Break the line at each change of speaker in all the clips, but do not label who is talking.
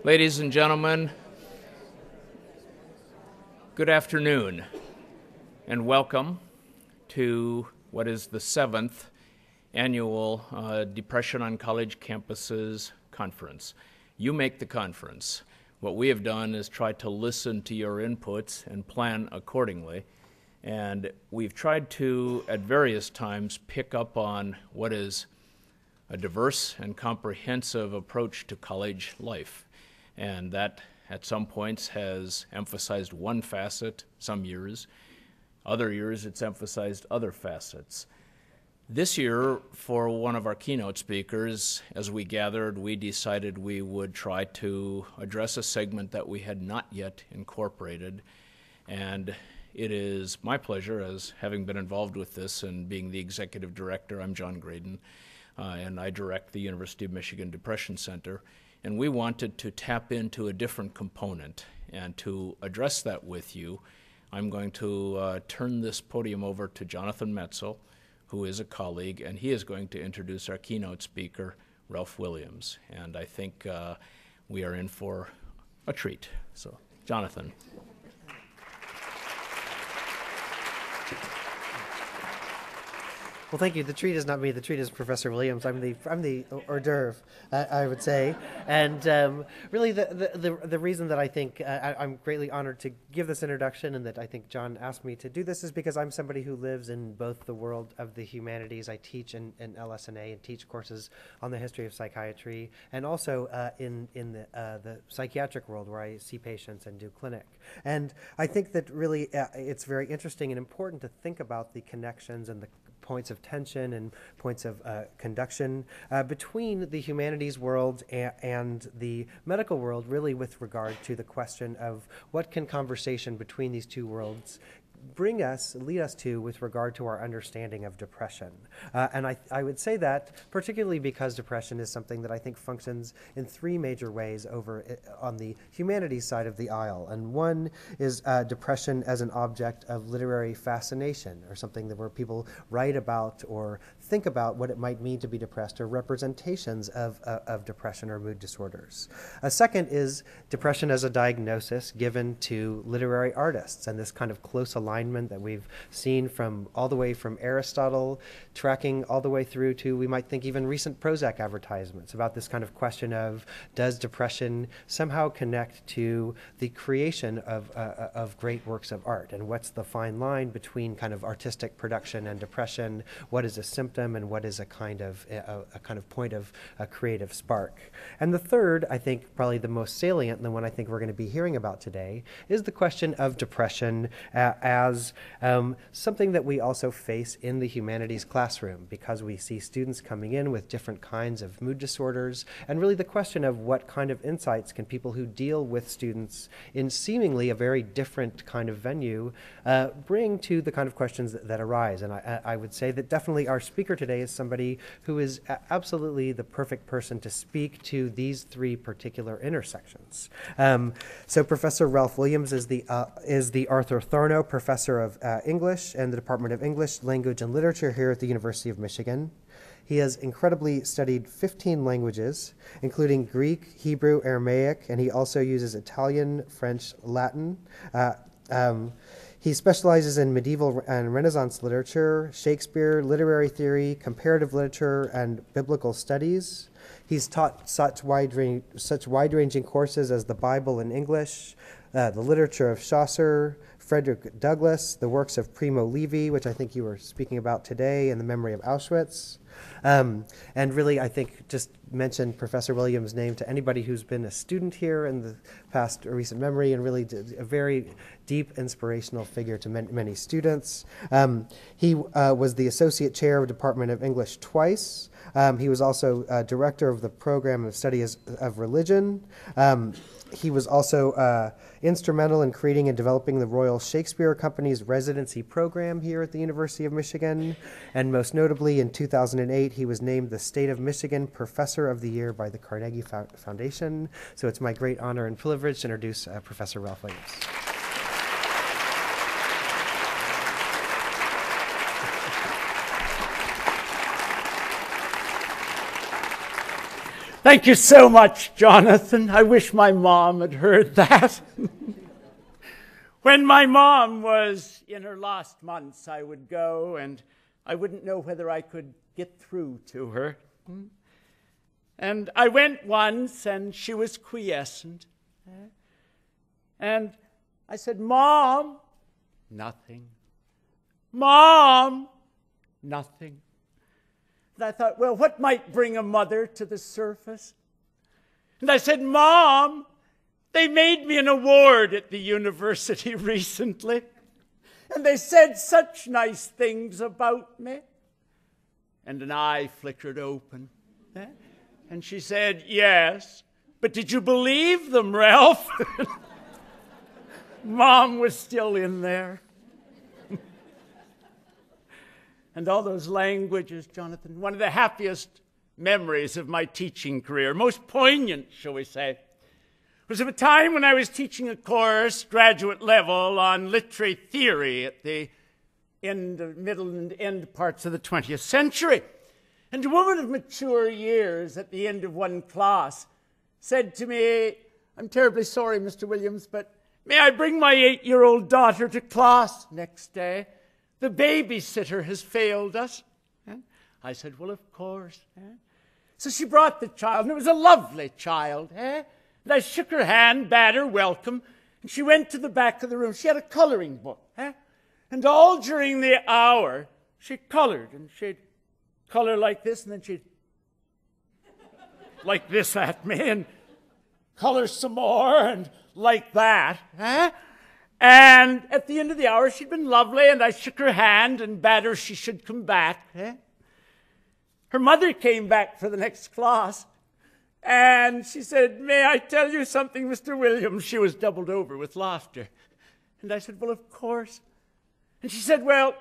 Ladies and gentlemen, good afternoon, and welcome to what is the 7th annual Depression on College Campuses Conference. You make the conference. What we have done is try to listen to your inputs and plan accordingly, and we've tried to, at various times, pick up on what is a diverse and comprehensive approach to college life. And that, at some points, has emphasized one facet some years. Other years, it's emphasized other facets. This year, for one of our keynote speakers, as we gathered, we decided we would try to address a segment that we had not yet incorporated. And it is my pleasure, as having been involved with this and being the executive director, I'm John Graydon, and I direct the University of Michigan Depression Center. And we wanted to tap into a different component. And to address that with you, I'm going to turn this podium over to Jonathan Metzl, who is a colleague, and he is going to introduce our keynote speaker, Ralph Williams. And I think we are in for a treat. So, Jonathan.
Well, thank you. The treat is not me. The treat is Professor Williams. I'm the hors d'oeuvre, I would say. And really, the reason that I think I'm greatly honored to give this introduction, and that I think John asked me to do this, is because I'm somebody who lives in both the world of the humanities. I teach in LS&A and teach courses on the history of psychiatry, and also in the psychiatric world, where I see patients and do clinic. And I think that really it's very interesting and important to think about the connections and the points of tension and points of conduction between the humanities world and the medical world, really with regard to the question of what can conversation between these two worlds lead us to with regard to our understanding of depression. And I would say that particularly because depression is something that I think functions in three major ways on the humanities side of the aisle. And one is depression as an object of literary fascination, or something where people write about or think about what it might mean to be depressed, or representations of depression or mood disorders. A second is depression as a diagnosis given to literary artists, and this kind of close alignment that we've seen from all the way from Aristotle, tracking all the way through to, we might think, even recent Prozac advertisements about this kind of question of, does depression somehow connect to the creation of great works of art? And what's the fine line between kind of artistic production and depression? What is a symptom, and what is a kind of point of a creative spark? And the third, I think probably the most salient, and the one I think we're going to be hearing about today, is the question of depression as something that we also face in the humanities classroom, because we see students coming in with different kinds of mood disorders, and really the question of what kind of insights can people who deal with students in seemingly a very different kind of venue bring to the kind of questions that arise. And I would say that definitely our speaker today is somebody who is absolutely the perfect person to speak to these three particular intersections. So Professor Ralph Williams is the Arthur Thurnau Professor of English in the Department of English, Language, and Literature here at the University of Michigan. He has incredibly studied 15 languages, including Greek, Hebrew, Aramaic, and he also uses Italian, French, Latin. He specializes in medieval and Renaissance literature, Shakespeare, literary theory, comparative literature, and biblical studies. He's taught such wide-ranging courses as the Bible in English, the literature of Chaucer, Frederick Douglass, the works of Primo Levi, which I think you were speaking about today, and the memory of Auschwitz. And really, I think, just mention Professor Williams' name to anybody who's been a student here in the past recent memory, and really a very deep inspirational figure to many students. He was the Associate Chair of Department of English twice. He was also Director of the Program of Study of Religion. He was also instrumental in creating and developing the Royal Shakespeare Company's residency program here at the University of Michigan. And most notably, in 2008, he was named the State of Michigan Professor of the Year by the Carnegie Foundation. So it's my great honor and privilege to introduce Professor Ralph Williams.
Thank you so much, Jonathan. I wish my mom had heard that. When my mom was in her last months, I would go and I wouldn't know whether I could get through to her. And I went once and she was quiescent. And I said, "Mom," nothing. "Mom," nothing. And I thought, well, what might bring a mother to the surface? And I said, "Mom, they made me an award at the university recently. And they said such nice things about me." And an eye flickered open. And she said, "Yes, but did you believe them, Ralph?" Mom was still in there. And all those languages, Jonathan, one of the happiest memories of my teaching career, most poignant, shall we say, was of a time when I was teaching a course, graduate level, on literary theory at the middle and end parts of the 20th century. And a woman of mature years at the end of one class said to me, "I'm terribly sorry, Mr. Williams, but may I bring my 8-year-old daughter to class next day? The babysitter has failed us." I said, "Well, of course." So she brought the child, and it was a lovely child. And I shook her hand, bade her welcome, and she went to the back of the room. She had a coloring book. And all during the hour, she colored, and she'd color like this, and then she'd like this at me, and color some more, and like that. And at the end of the hour, she'd been lovely, and I shook her hand and bade her she should come back. Her mother came back for the next class, and she said, "May I tell you something, Mr. Williams?" She was doubled over with laughter. And I said, "Well, of course." And she said, "Well,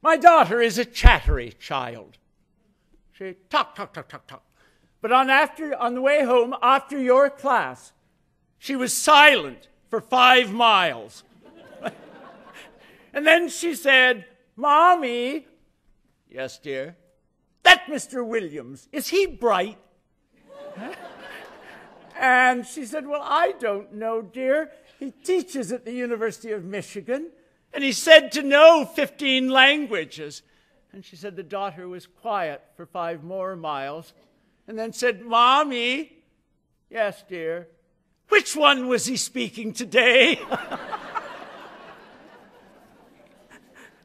my daughter is a chattery child. She talk, talk, talk, talk, talk. But on the way home after your class, she was silent for 5 miles. And then she said, 'Mommy,'" "Yes, dear." "That Mr. Williams, is he bright?" And she said, "Well, I don't know, dear. He teaches at the University of Michigan, and he's said to know 15 languages. And she said the daughter was quiet for 5 more miles, and then said, "Mommy." "Yes, dear." "Which one was he speaking today?"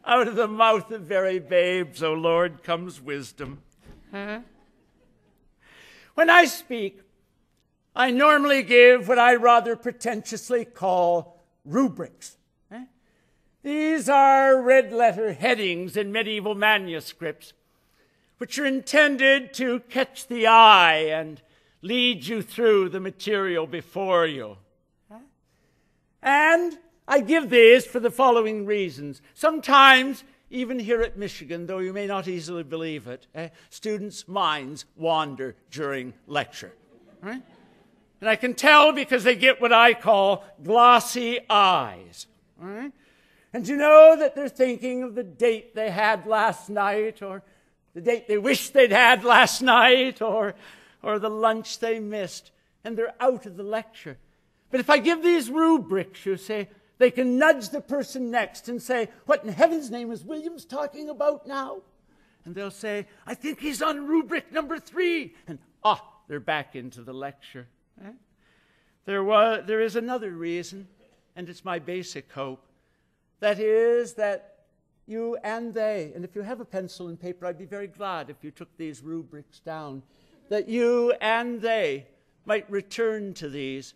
Out of the mouth of very babes, O Lord, comes wisdom. When I speak, I normally give what I rather pretentiously call rubrics. These are red-letter headings in medieval manuscripts, which are intended to catch the eye and lead you through the material before you. And I give these for the following reasons. Sometimes, even here at Michigan, though you may not easily believe it, students' minds wander during lecture. Right? And I can tell because they get what I call glossy eyes. Right? And you know that they're thinking of the date they had last night, or the date they wish they'd had last night, or the lunch they missed, and they're out of the lecture. But if I give these rubrics, you say, they can nudge the person next and say, "What in heaven's name is Williams talking about now?" And they'll say, "I think he's on rubric number 3. And they're back into the lecture. There is another reason, and it's my basic hope. That is that you and they, and if you have a pencil and paper, I'd be very glad if you took these rubrics down, that you and they might return to these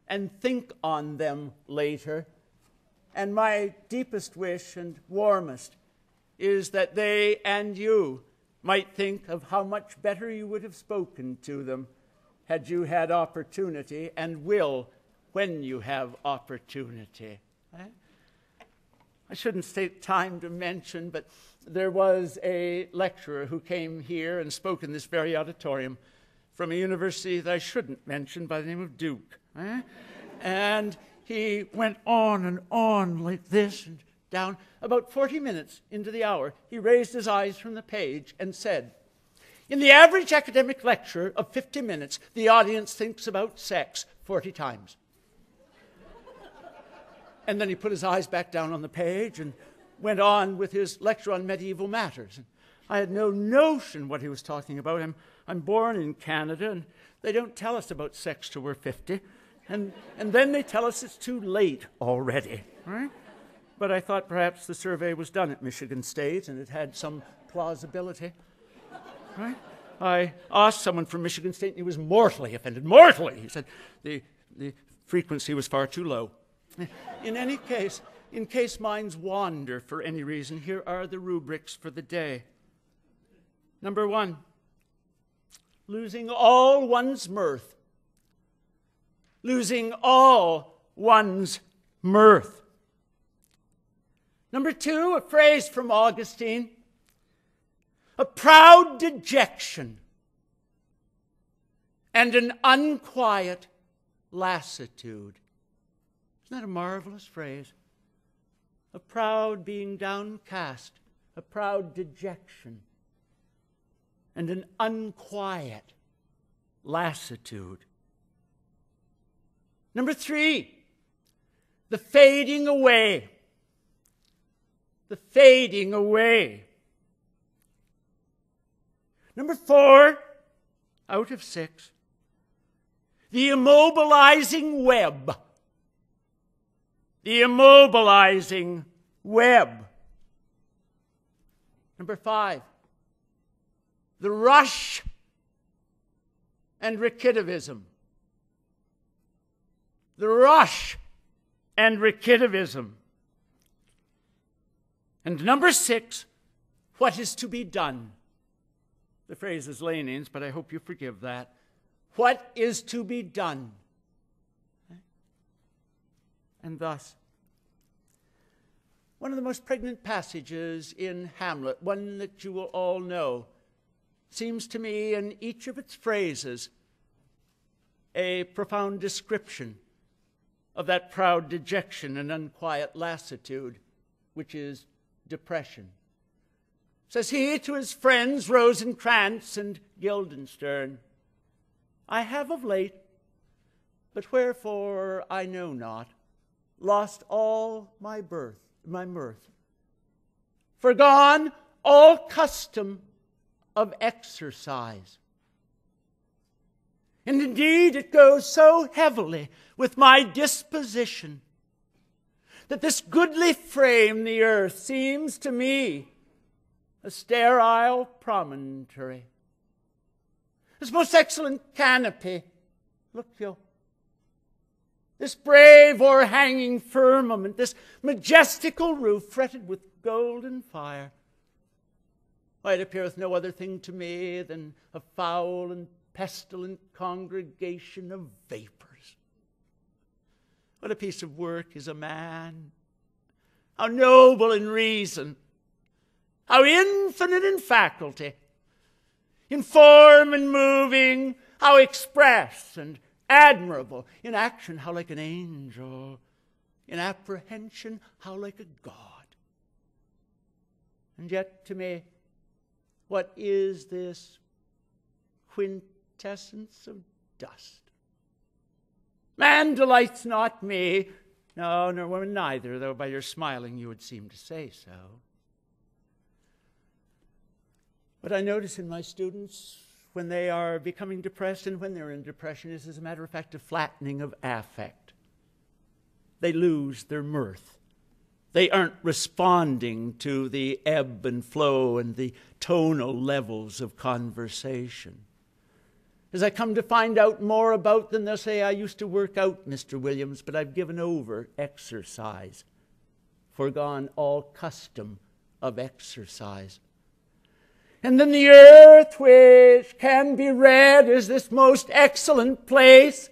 and think on them later. And my deepest wish and warmest is that they and you might think of how much better you would have spoken to them had you had opportunity, and will when you have opportunity. I shouldn't take time to mention, but there was a lecturer who came here and spoke in this very auditorium from a university that I shouldn't mention, by the name of Duke. And he went on and on like this and down. About 40 minutes into the hour, he raised his eyes from the page and said, In the average academic lecture of 50 minutes, the audience thinks about sex 40 times. And then he put his eyes back down on the page and went on with his lecture on medieval matters. I had no notion what he was talking about. I'm born in Canada, and they don't tell us about sex till we're 50. And then they tell us it's too late already, right? But I thought perhaps the survey was done at Michigan State and it had some plausibility, right? I asked someone from Michigan State and he was mortally offended. Mortally! He said the frequency was far too low. In any case, in case minds wander for any reason, here are the rubrics for the day. Number 1, losing all one's mirth. Losing all one's mirth. Number 2, a phrase from Augustine. A proud dejection and an unquiet lassitude. Isn't that a marvelous phrase? A proud being downcast, a proud dejection, and an unquiet lassitude. Number 3, the fading away. The fading away. Number 4, out of 6, the immobilizing web. The immobilizing web. Number 5, the rush and recidivism. The rush and recidivism. And number 6, what is to be done? The phrase is Lenin's, but I hope you forgive that. What is to be done? And thus, one of the most pregnant passages in Hamlet, one that you will all know, seems to me in each of its phrases a profound description of that proud dejection and unquiet lassitude, which is depression. Says he to his friends Rosencrantz and Guildenstern, I have of late, but wherefore I know not, lost all my mirth, forgone all custom of exercise. And indeed it goes so heavily with my disposition that this goodly frame, the earth, seems to me a sterile promontory. This most excellent canopy, look you, this brave o'erhanging firmament, this majestical roof fretted with golden fire, why, it appeareth no other thing to me than a foul and pestilent congregation of vapors. What a piece of work is a man! How noble in reason! How infinite in faculty! In form and moving, how express and admirable! In action, how like an angel! In apprehension, how like a god! And yet, to me, what is this quintessence of dust? Man delights not me. No, nor woman neither, though by your smiling you would seem to say so. What I notice in my students when they are becoming depressed and when they're in depression is, as a matter of fact, a flattening of affect. They lose their mirth. They aren't responding to the ebb and flow and the tonal levels of conversation. As I come to find out more about them, they'll say, I used to work out, Mr. Williams, but I've given over exercise, forgone all custom of exercise. And then the earth, which can be read as this most excellent place.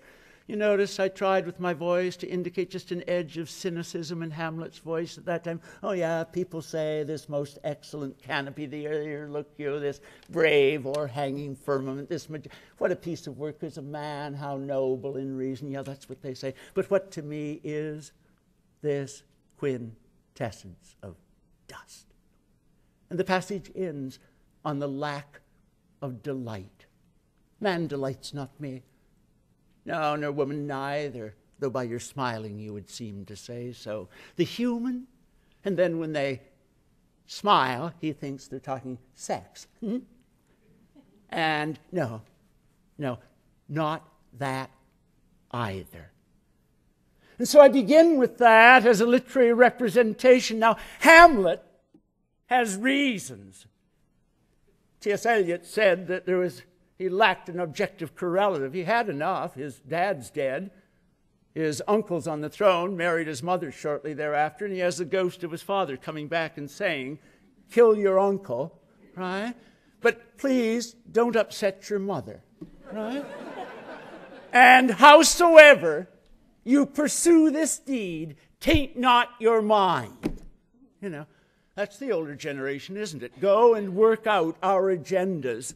You notice I tried with my voice to indicate just an edge of cynicism in Hamlet's voice at that time. Oh yeah, people say this most excellent canopy, the ear, look you, this brave o'erhanging firmament, what a piece of work is a man, how noble in reason. Yeah, that's what they say. But what to me is this quintessence of dust? And the passage ends on the lack of delight. Man delights not me. No, nor woman neither, though by your smiling you would seem to say so. The human, and then when they smile, he thinks they're talking sex. And no, not that either. And so I begin with that as a literary representation. Now, Hamlet has reasons. T.S. Eliot said that he lacked an objective correlative. He had enough. His dad's dead. His uncle's on the throne, married his mother shortly thereafter, and he has the ghost of his father coming back and saying, kill your uncle, right? But please don't upset your mother, right? And howsoever you pursue this deed, taint not your mind. You know, that's the older generation, isn't it? Go and work out our agendas.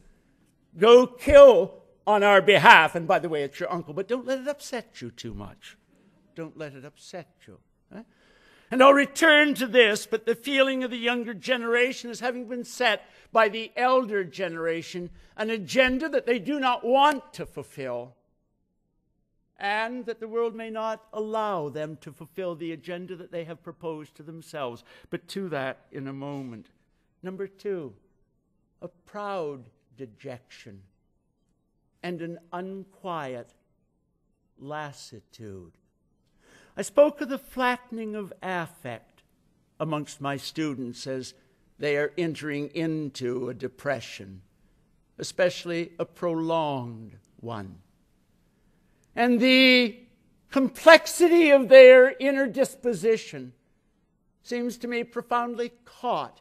Go kill on our behalf. And by the way, it's your uncle, but don't let it upset you too much. Don't let it upset you. Right? And I'll return to this, but the feeling of the younger generation is having been set by the elder generation, an agenda that they do not want to fulfill, and that the world may not allow them to fulfill the agenda that they have proposed to themselves. But to that in a moment. Number 2, a proud dejection and an unquiet lassitude. I spoke of the flattening of affect amongst my students as they are entering into a depression, especially a prolonged one. And the complexity of their inner disposition seems to me profoundly caught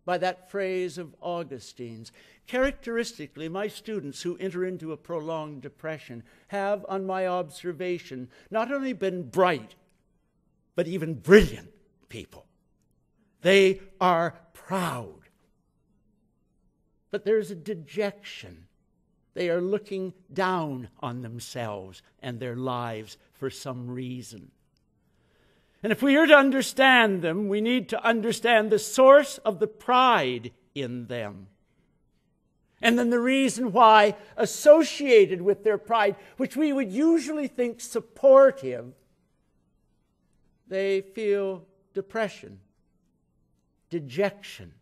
by that phrase of Augustine's. Characteristically, my students who enter into a prolonged depression have, on my observation, not only been bright, but even brilliant people. They are proud. But there's a dejection. They are looking down on themselves and their lives for some reason. And if we are to understand them, we need to understand the source of the pride in them. And then the reason why, associated with their pride, which we would usually think supportive, they feel depression, dejection.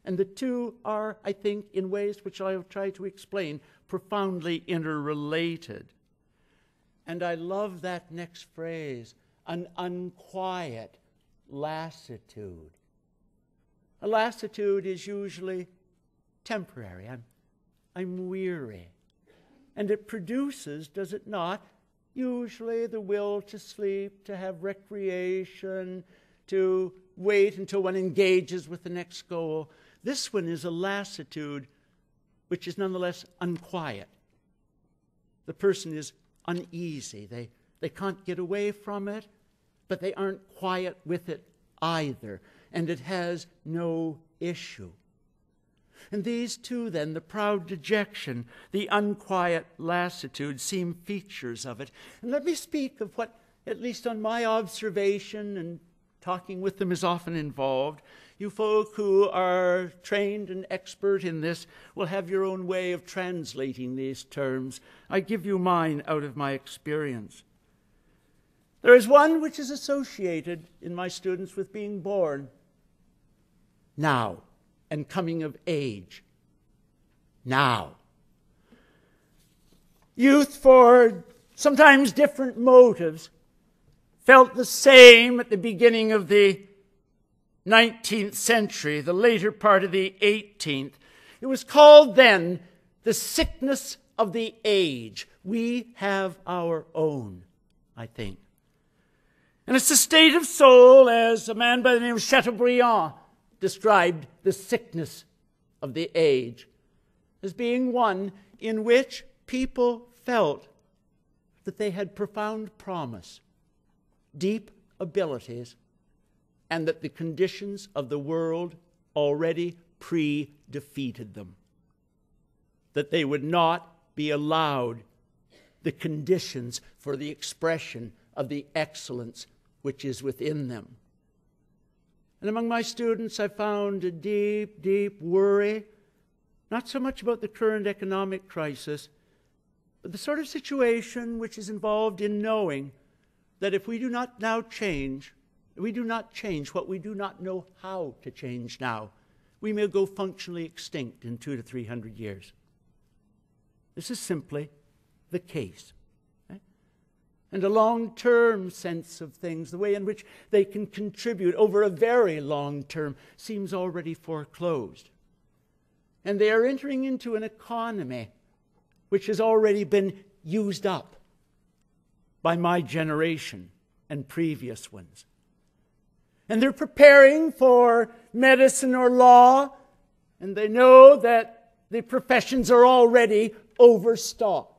And the two are, I think, in ways which I will try to explain, profoundly interrelated. And I love that next phrase, an unquiet lassitude. A lassitude is usually temporary. I'm weary. And it produces, does it not, usually the will to sleep, to have recreation, to wait until one engages with the next goal. This one is a lassitude which is nonetheless unquiet. The person is uneasy. They can't get away from it, but they aren't quiet with it either. And it has no issue. And these two, then, the proud dejection, the unquiet lassitude, seem features of it. And let me speak of what, at least on my observation, and talking with them is often involved. You folk who are trained and expert in this will have your own way of translating these terms. I give you mine out of my experience. There is one which is associated in my students with being born now and coming of age now. Youth, for sometimes different motives, felt the same at the beginning of the 19th century, the later part of the 18th. It was called then the sickness of the age. We have our own, I think. And it's a state of soul, as a man by the name of Chateaubriand described the sickness of the age, as being one in which people felt that they had profound promise, deep abilities, and that the conditions of the world already pre-defeated them. That they would not be allowed the conditions for the expression of the excellence which is within them. And among my students, I found a deep, deep worry not so much about the current economic crisis, but the sort of situation which is involved in knowing that if we do not now change, we do not change what we do not know how to change now, we may go functionally extinct in 200 to 300 years. This is simply the case. And a long-term sense of things, the way in which they can contribute over a very long term, seems already foreclosed. And they are entering into an economy which has already been used up by my generation and previous ones. And they're preparing for medicine or law, and they know that the professions are already overstocked.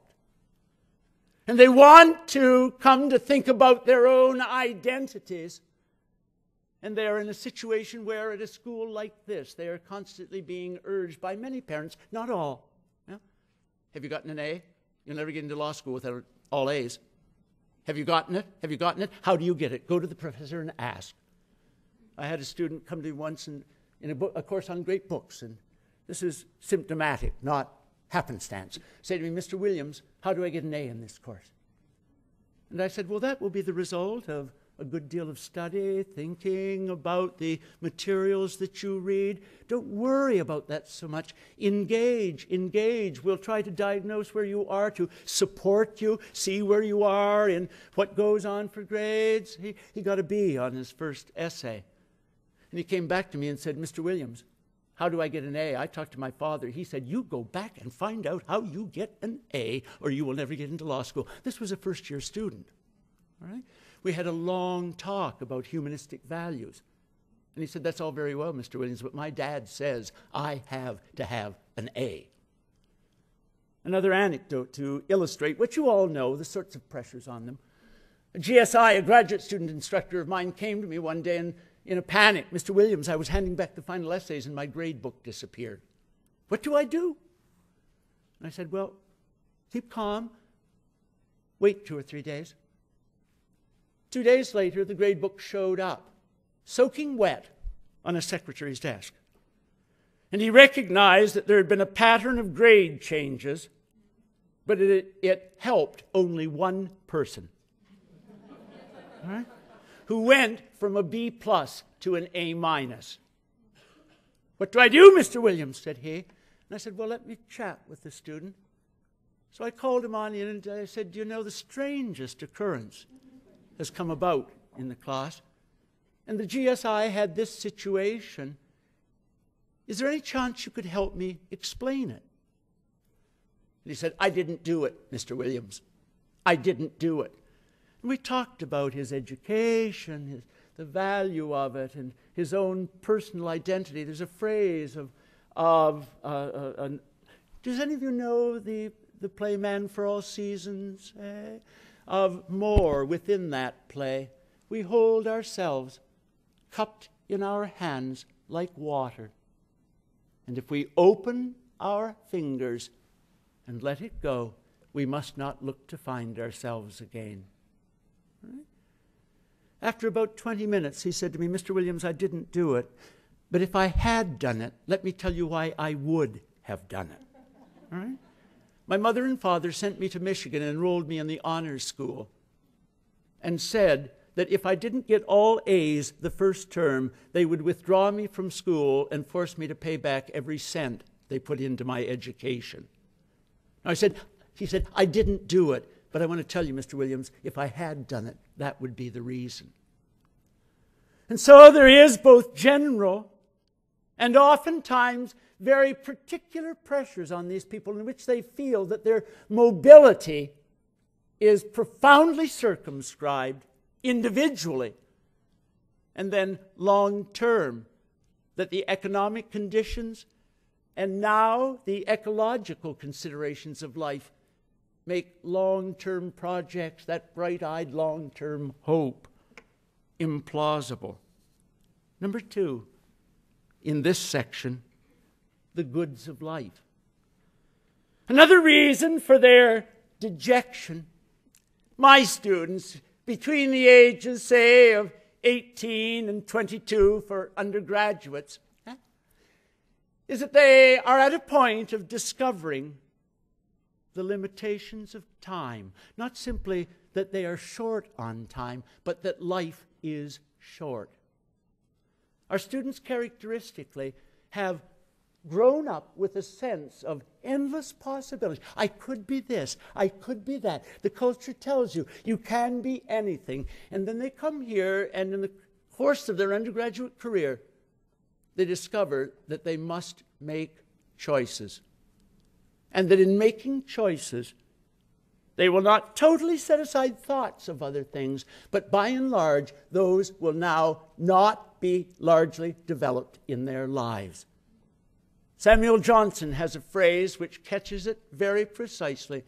And they want to come to think about their own identities. And they are in a situation where at a school like this, they are constantly being urged by many parents, not all. Yeah? Have you gotten an A? You'll never get into law school without all A's. Have you gotten it? Have you gotten it? How do you get it? Go to the professor and ask. I had a student come to me once in a course on great books, and this is symptomatic, not happenstance. Say to me, Mr. Williams, how do I get an A in this course? And I said, well, that will be the result of a good deal of study, thinking about the materials that you read. Don't worry about that so much. Engage. We'll try to diagnose where you are, to support you, see where you are in what goes on for grades. He got a B on his first essay. And he came back to me and said, Mr. Williams, how do I get an A? I talked to my father. He said, you go back and find out how you get an A, or you will never get into law school. This was a first-year student. All right? We had a long talk about humanistic values. And he said, that's all very well, Mr. Williams, but my dad says I have to have an A. Another anecdote to illustrate what you all know, the sorts of pressures on them. A GSI, a graduate student instructor of mine, came to me one day and in a panic, Mr. Williams, I was handing back the final essays and my grade book disappeared. What do I do? And I said, well, keep calm. Wait 2 or 3 days. 2 days later, the grade book showed up, soaking wet, on a secretary's desk. And he recognized that there had been a pattern of grade changes, but it helped only one person. All right? Who went from a B+ to an A-. What do I do, Mr. Williams? Said he. And I said, well, let me chat with the student. So I called him on in and I said, do you know the strangest occurrence has come about in the class? And the GSI had this situation. Is there any chance you could help me explain it? And he said, I didn't do it, Mr. Williams. I didn't do it. And we talked about his education, the value of it, and his own personal identity. There's a phrase does any of you know the play Man for All Seasons? Of more within that play. We hold ourselves cupped in our hands like water. And if we open our fingers and let it go, we must not look to find ourselves again. Right? After about 20 minutes, he said to me, Mr. Williams, I didn't do it, but if I had done it, let me tell you why I would have done it. All right? My mother and father sent me to Michigan and enrolled me in the honors school and said that if I didn't get all A's the first term, they would withdraw me from school and force me to pay back every cent they put into my education. Now he said, I didn't do it. But I want to tell you, Mr. Williams, if I had done it, that would be the reason. And so there is both general and oftentimes very particular pressures on these people in which they feel that their mobility is profoundly circumscribed individually and then long-term, that the economic conditions and now the ecological considerations of life make long-term projects, that bright-eyed long-term hope, implausible. Number 2, in this section, the goods of life. Another reason for their dejection, my students, between the ages, say, of 18 and 22 for undergraduates, is that they are at a point of discovering the limitations of time. Not simply that they are short on time, but that life is short. Our students characteristically have grown up with a sense of endless possibilities. I could be this, I could be that. The culture tells you, you can be anything. And then they come here, and in the course of their undergraduate career, they discover that they must make choices. And that in making choices, they will not totally set aside thoughts of other things, but by and large, those will now not be largely developed in their lives. Samuel Johnson has a phrase which catches it very precisely.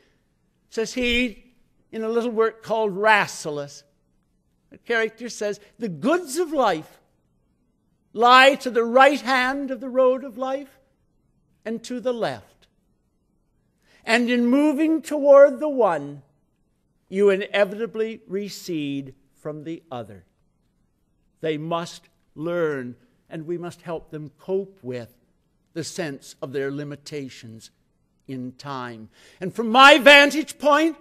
Says he, in a little work called Rasselas, the character says, the goods of life lie to the right hand of the road of life and to the left. And in moving toward the one, you inevitably recede from the other. They must learn, and we must help them cope with the sense of their limitations in time. And from my vantage point,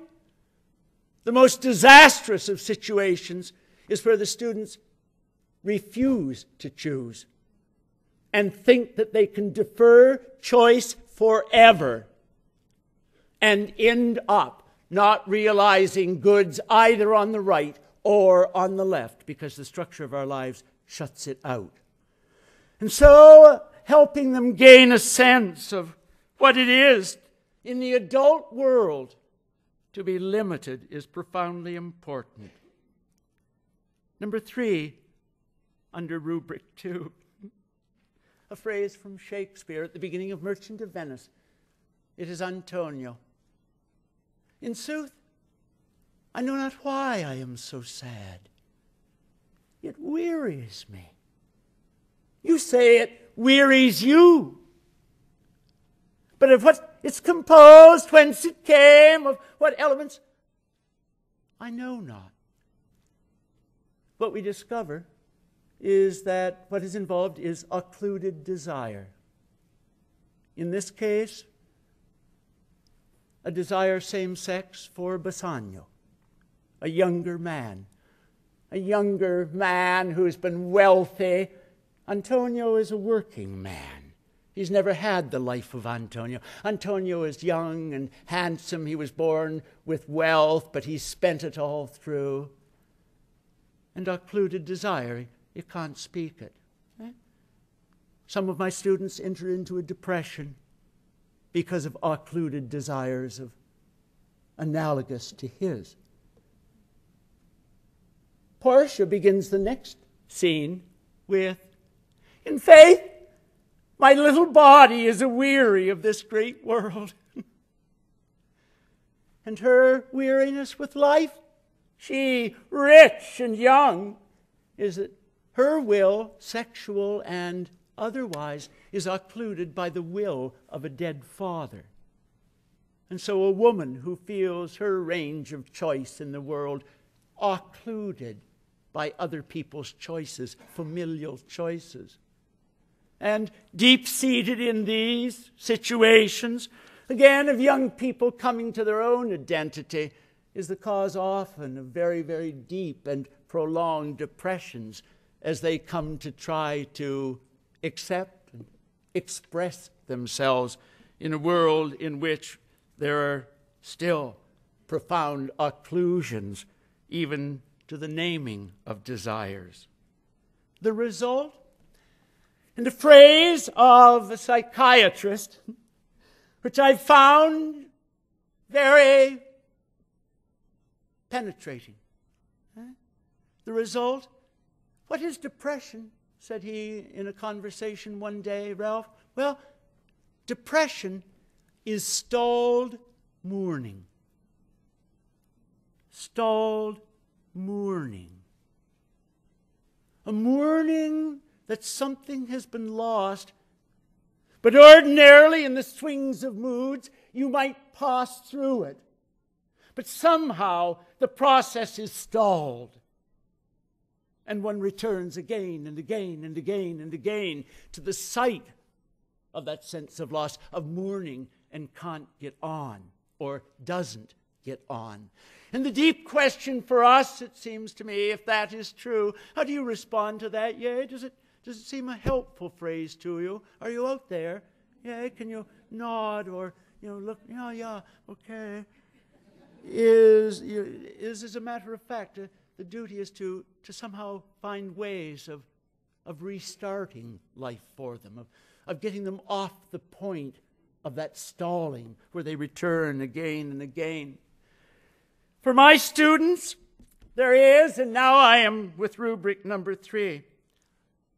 the most disastrous of situations is where the students refuse to choose and think that they can defer choice forever and end up not realizing goods either on the right or on the left because the structure of our lives shuts it out. And so, helping them gain a sense of what it is in the adult world to be limited is profoundly important. Number 3, under Rubric 2, a phrase from Shakespeare at the beginning of Merchant of Venice. It is Antonio. In sooth, I know not why I am so sad. It wearies me. You say it wearies you. But of what it's composed, whence it came, of what elements, I know not. What we discover is that what is involved is occluded desire. In this case, a desire same-sex for Bassanio, a younger man who's been wealthy. Antonio is a working man. He's never had the life of Antonio. Antonio is young and handsome. He was born with wealth, but he spent it all through. And occluded desire, you can't speak it. Some of my students enter into a depression because of occluded desires of analogous to his. Portia begins the next scene with, in faith, my little body is aweary of this great world. And her weariness with life, she, rich and young, is that her will, sexual and otherwise, is occluded by the will of a dead father. And so a woman who feels her range of choice in the world occluded by other people's choices, familial choices. And deep-seated in these situations, again, of young people coming to their own identity, is the cause often of very, very deep and prolonged depressions as they come to try to accept and express themselves in a world in which there are still profound occlusions, even to the naming of desires. The result, in the phrase of a psychiatrist, which I found very penetrating. The result, what is depression? Said he in a conversation one day, Ralph. Well, depression is stalled mourning. Stalled mourning. A mourning that something has been lost, but ordinarily in the swings of moods, you might pass through it. But somehow the process is stalled. And one returns again and again and again and again to the sight of that sense of loss, of mourning and can't get on or doesn't get on. And the deep question for us, it seems to me, if that is true, how do you respond to that? Yea, does it seem a helpful phrase to you? Are you out there? Yea, can you nod or, look, yeah, okay. Is as a matter of fact, the duty is to somehow find ways of restarting life for them, of getting them off the point of that stalling where they return again and again. For my students, there is, and now I am with rubric number 3,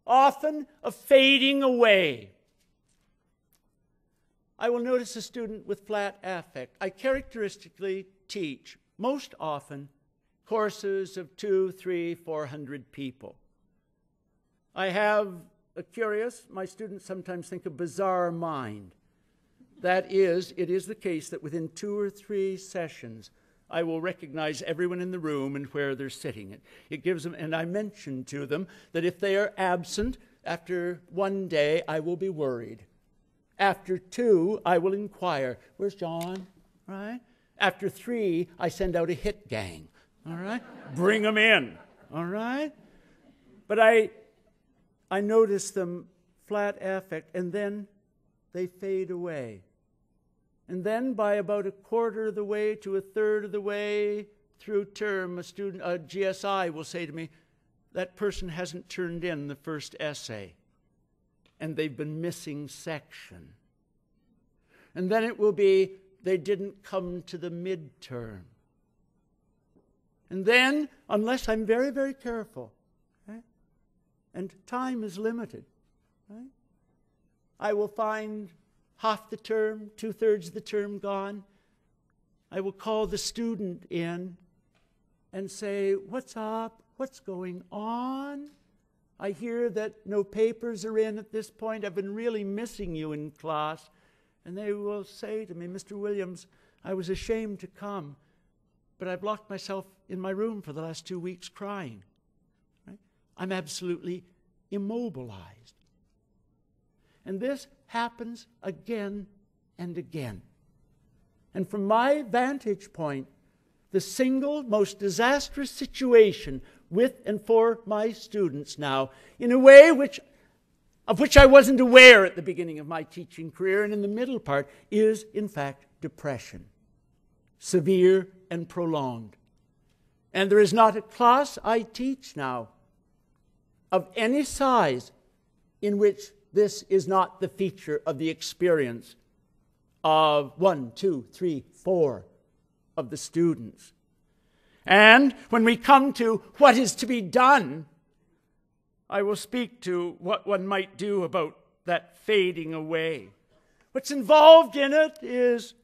often a fading away. I will notice a student with flat affect. I characteristically teach, most often, courses of 200, 300, 400 people. I have a curious, my students sometimes think a bizarre mind. That is, it is the case that within 2 or 3 sessions, I will recognize everyone in the room and where they're sitting. It gives them, and I mention to them that if they are absent, after 1 day, I will be worried. After 2, I will inquire, where's John? Right? After 3, I send out a hit gang. All right? Bring them in. All right? But I notice them flat affect, and then they fade away. And then by about a quarter of the way to a third of the way through term, a GSI will say to me, that person hasn't turned in the first essay, and they've been missing section. And then it will be, they didn't come to the midterm. And then, unless I'm very, very careful, right, and time is limited, right, I will find half the term, 2/3 of the term gone. I will call the student in and say, what's up? What's going on? I hear that no papers are in at this point. I've been really missing you in class. And they will say to me, Mr. Williams, I was ashamed to come, but I've locked myself in my room for the last 2 weeks crying. Right? I'm absolutely immobilized. And this happens again and again. And from my vantage point, the single most disastrous situation with and for my students now, in a way of which I wasn't aware at the beginning of my teaching career and in the middle part, is in fact depression, severe and prolonged. And there is not a class I teach now of any size in which this is not the feature of the experience of 1, 2, 3, 4 of the students. And when we come to what is to be done, I will speak to what one might do about that fading away. What's involved in it is,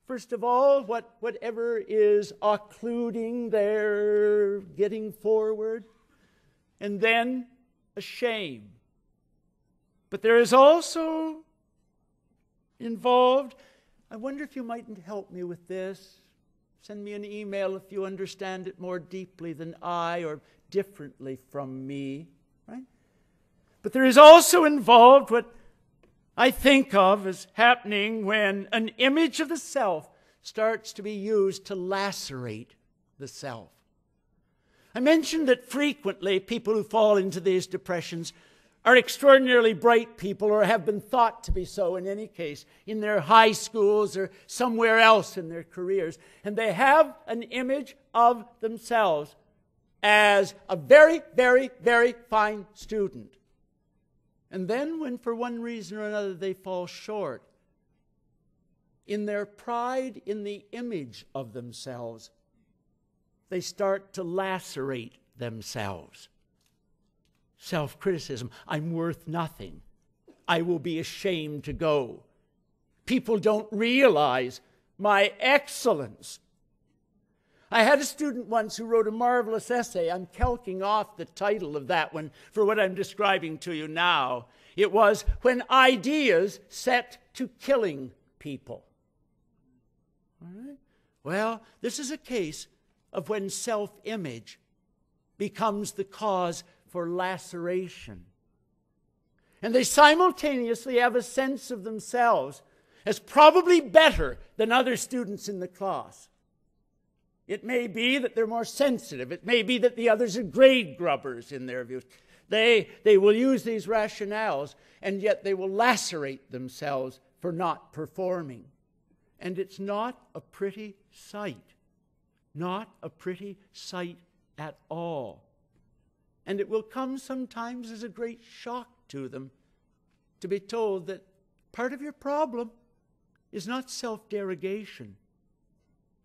first of all, whatever is occluding their getting forward, and then a shame. But there is also involved, I wonder if you mightn't help me with this. Send me an email if you understand it more deeply than I or differently from me. Right? But there is also involved what I think of as happening when an image of the self starts to be used to lacerate the self. I mentioned that frequently people who fall into these depressions are extraordinarily bright people, or have been thought to be so in any case, in their high schools or somewhere else in their careers. And they have an image of themselves as a very, very, very fine student. And then when for one reason or another they fall short, in their pride in the image of themselves, they start to lacerate themselves. Self-criticism. I'm worth nothing. I will be ashamed to go. People don't realize my excellence. I had a student once who wrote a marvelous essay. I'm calking off the title of that one for what I'm describing to you now. It was When Ideas Set to Killing People. All right? Well, this is a case of when self-image becomes the cause for laceration. And they simultaneously have a sense of themselves as probably better than other students in the class. It may be that they're more sensitive. It may be that the others are grade grubbers in their views. They will use these rationales, and yet they will lacerate themselves for not performing. And it's not a pretty sight. Not a pretty sight at all. And it will come sometimes as a great shock to them to be told that part of your problem is not self-derogation.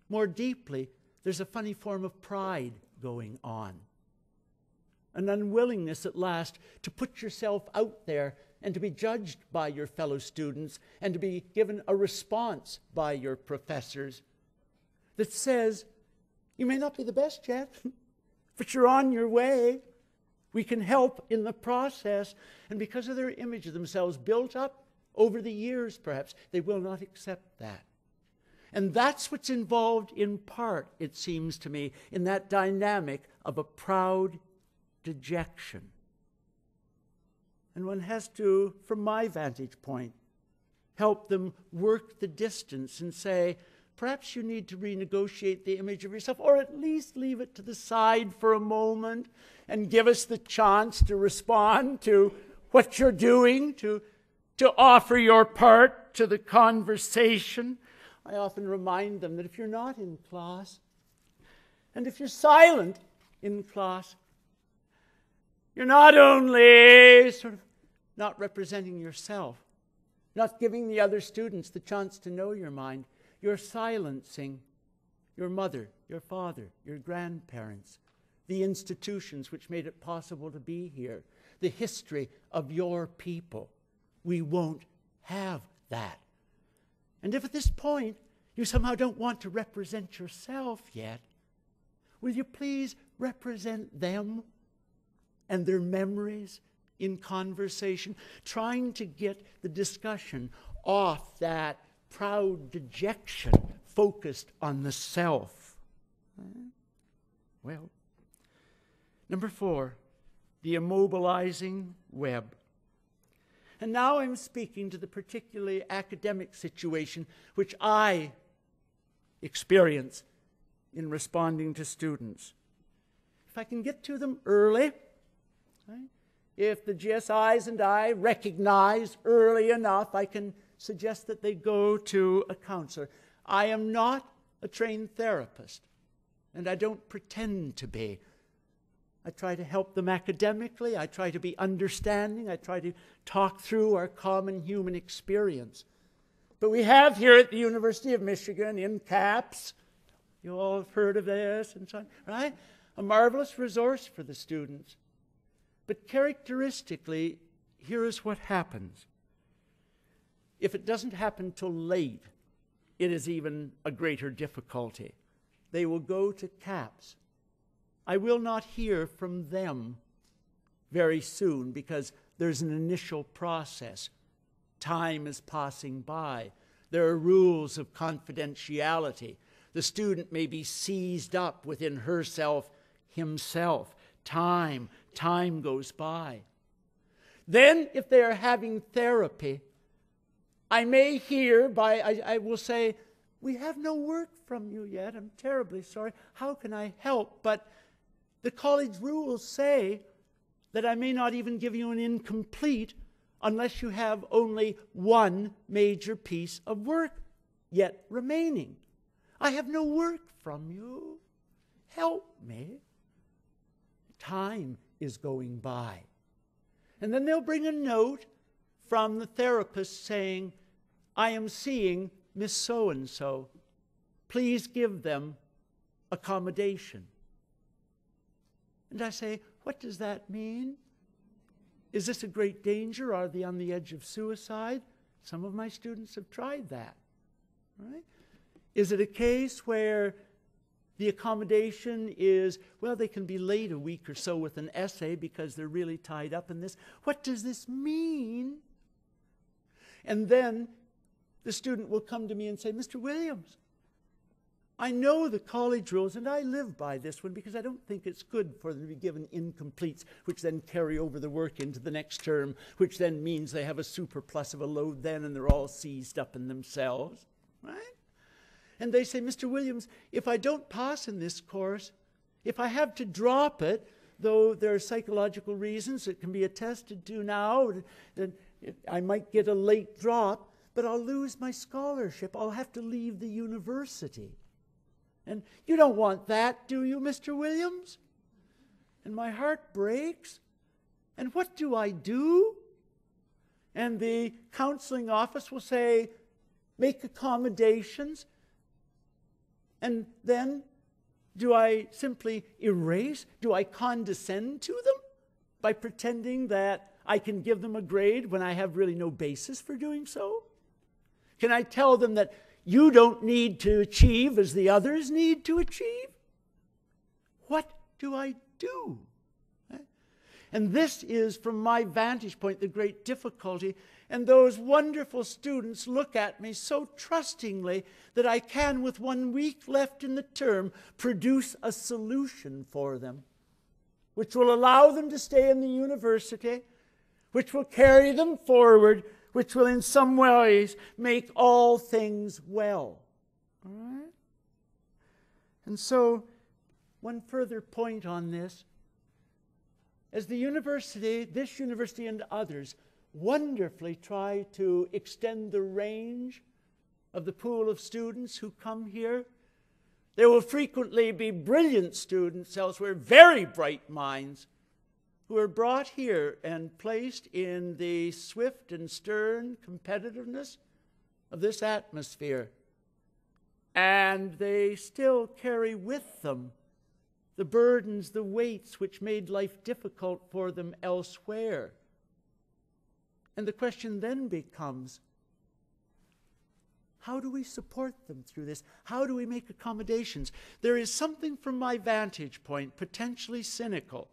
More deeply, there's a funny form of pride going on. An unwillingness at last to put yourself out there and to be judged by your fellow students and to be given a response by your professors that says, you may not be the best yet, but you're on your way. We can help in the process. And because of their image of themselves built up over the years, perhaps, they will not accept that. And that's what's involved in part, it seems to me, in that dynamic of a proud dejection. And one has to, from my vantage point, help them work the distance and say, perhaps you need to renegotiate the image of yourself, or at least leave it to the side for a moment and give us the chance to respond to what you're doing, to offer your part to the conversation. I often remind them that if you're not in class, and if you're silent in class, you're not only sort of not representing yourself, not giving the other students the chance to know your mind, you're silencing your mother, your father, your grandparents, the institutions which made it possible to be here, the history of your people. We won't have that. And if at this point you somehow don't want to represent yourself yet, will you please represent them and their memories in conversation, trying to get the discussion off that proud dejection focused on the self? Well, number 4, the immobilizing web. And now I'm speaking to the particularly academic situation which I experience in responding to students. If I can get to them early, right? If the GSIs and I recognize early enough, I can suggest that they go to a counselor. I am not a trained therapist, and I don't pretend to be. I try to help them academically. I try to be understanding. I try to talk through our common human experience. But we have here at the University of Michigan, in CAPS, you all have heard of this and so on, right? A marvelous resource for the students. But characteristically, here is what happens. If it doesn't happen till late, it is even a greater difficulty. They will go to CAPS. I will not hear from them very soon because there's an initial process. Time is passing by. There are rules of confidentiality. The student may be seized up within herself, himself. Time goes by. Then, if they are having therapy, I may hear I will say, we have no work from you yet. I'm terribly sorry. How can I help? But the college rules say that I may not even give you an incomplete unless you have only one major piece of work yet remaining. I have no work from you. Help me. Time is going by. And then they'll bring a note from the therapist saying, I am seeing Miss So-and-so. Please give them accommodation. And I say, what does that mean? Is this a great danger? Are they on the edge of suicide? Some of my students have tried that. Right? Is it a case where the accommodation is, well, they can be late a week or so with an essay because they're really tied up in this? What does this mean? And then the student will come to me and say, Mr. Williams, I know the college rules, and I live by this one because I don't think it's good for them to be given incompletes, which then carry over the work into the next term, which then means they have a superplus of a load then, and they're all seized up in themselves, right? And they say, Mr. Williams, if I don't pass in this course, if I have to drop it, though there are psychological reasons that can be attested to now, that I might get a late drop, but I'll lose my scholarship. I'll have to leave the university. And you don't want that, do you, Mr. Williams? And my heart breaks. And what do I do? And the counseling office will say, make accommodations. And then, do I simply erase? Do I condescend to them by pretending that I can give them a grade when I have really no basis for doing so? Can I tell them that you don't need to achieve as the others need to achieve? What do I do? And this is, from my vantage point, the great difficulty. And those wonderful students look at me so trustingly that I can, with 1 week left in the term, produce a solution for them, which will allow them to stay in the university, which will carry them forward, which will in some ways make all things well. All right? And so, one further point on this. As the university, this university and others, wonderfully try to extend the range of the pool of students who come here, there will frequently be brilliant students elsewhere, very bright minds, who are brought here and placed in the swift and stern competitiveness of this atmosphere. And they still carry with them the burdens, the weights which made life difficult for them elsewhere. And the question then becomes, how do we support them through this? How do we make accommodations? There is something from my vantage point potentially cynical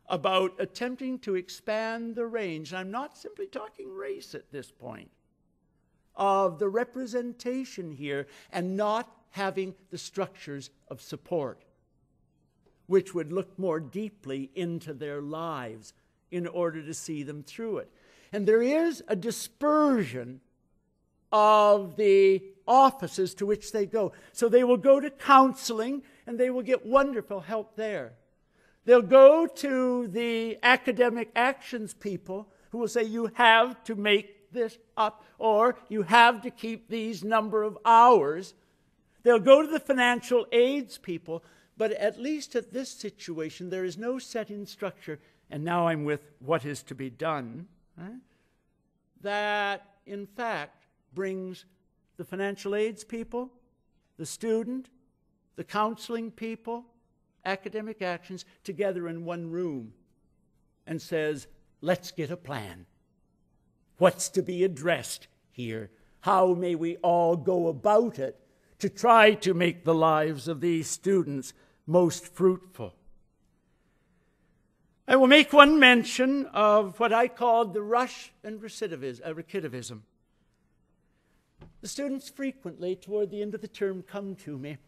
about attempting to expand the range, and I'm not simply talking race at this point, of the representation here and not having the structures of support, which would look more deeply into their lives in order to see them through it. And there is a dispersion of the offices to which they go. So they will go to counseling, and they will get wonderful help there. They'll go to the academic actions people who will say, you have to make this up, or you have to keep these number of hours. They'll go to the financial aids people, but at least at this situation, there is no set in structure, and now I'm with what is to be done, right? That, in fact, brings the financial aids people, the student, the counseling people, academic actions together in one room and says, let's get a plan. What's to be addressed here? How may we all go about it to try to make the lives of these students most fruitful? I will make one mention of what I called the rush and recidivism. The students frequently, toward the end of the term, come to me,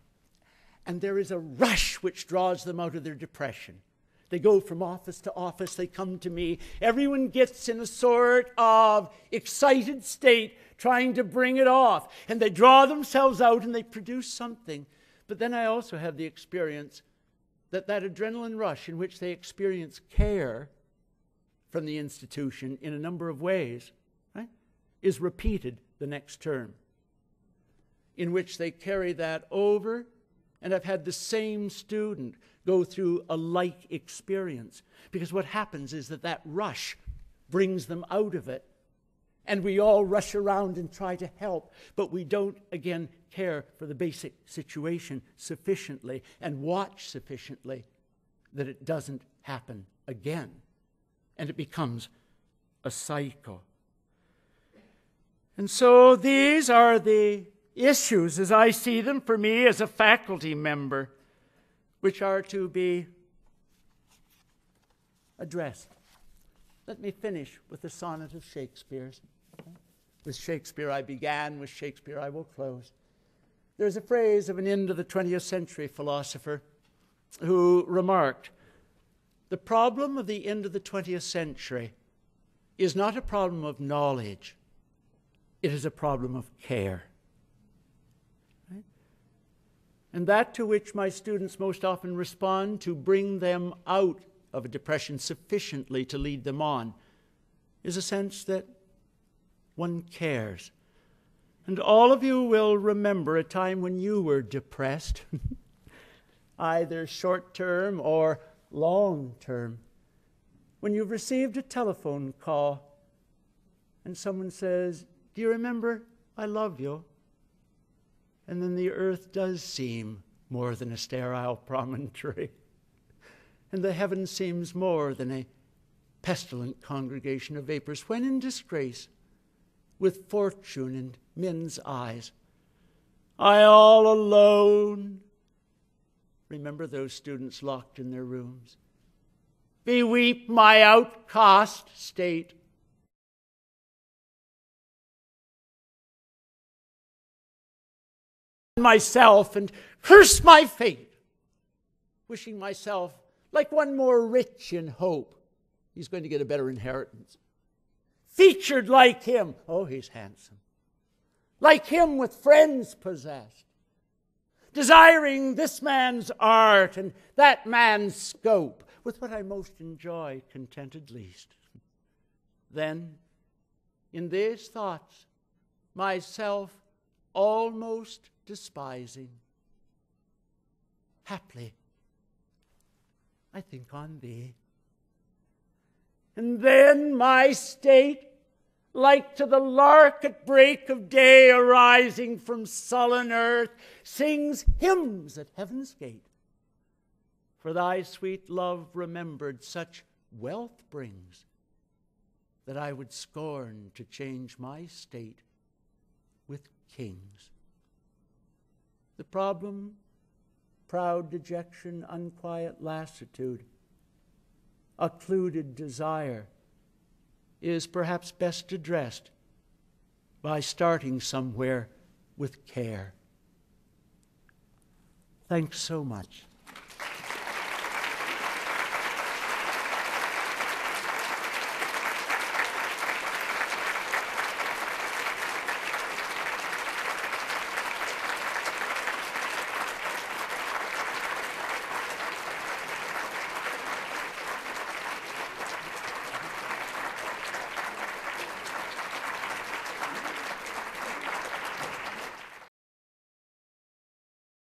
and there is a rush which draws them out of their depression. They go from office to office, they come to me. Everyone gets in a sort of excited state, trying to bring it off, and they draw themselves out and they produce something. But then I also have the experience that adrenaline rush in which they experience care from the institution in a number of ways, right, is repeated the next term, in which they carry that over. And I've had the same student go through a like experience, because what happens is that rush brings them out of it, and we all rush around and try to help, but we don't, again, care for the basic situation sufficiently and watch sufficiently that it doesn't happen again, and it becomes a cycle. And so these are the issues, as I see them, for me as a faculty member, which are to be addressed. Let me finish with the sonnet of Shakespeare's. With Shakespeare I began, with Shakespeare I will close. There's a phrase of an end of the 20th century philosopher who remarked, "The problem of the end of the 20th century is not a problem of knowledge, it is a problem of care." Right? And that to which my students most often respond to bring them out of a depression sufficiently to lead them on is a sense that one cares. And all of you will remember a time when you were depressed, either short-term or long-term, when you've received a telephone call and someone says, "Do you remember, I love you?" And then the earth does seem more than a sterile promontory, and the heaven seems more than a pestilent congregation of vapors, when in disgrace, with fortune in men's eyes, I all alone. Remember those students locked in their rooms. Beweep my outcast state. Myself and curse my fate, wishing myself like one more rich in hope. He's going to get a better inheritance. Featured like him. Oh, he's handsome. Like him with friends possessed. Desiring this man's art and that man's scope, with what I most enjoy contented least. Then, in these thoughts, myself almost despising, haply, I think on thee. And then my state, like to the lark at break of day arising from sullen earth, sings hymns at heaven's gate. For thy sweet love remembered such wealth brings, that I would scorn to change my state with kings. The problem, proud dejection, unquiet lassitude, occluded desire, is perhaps best addressed by starting somewhere with care. Thanks so much.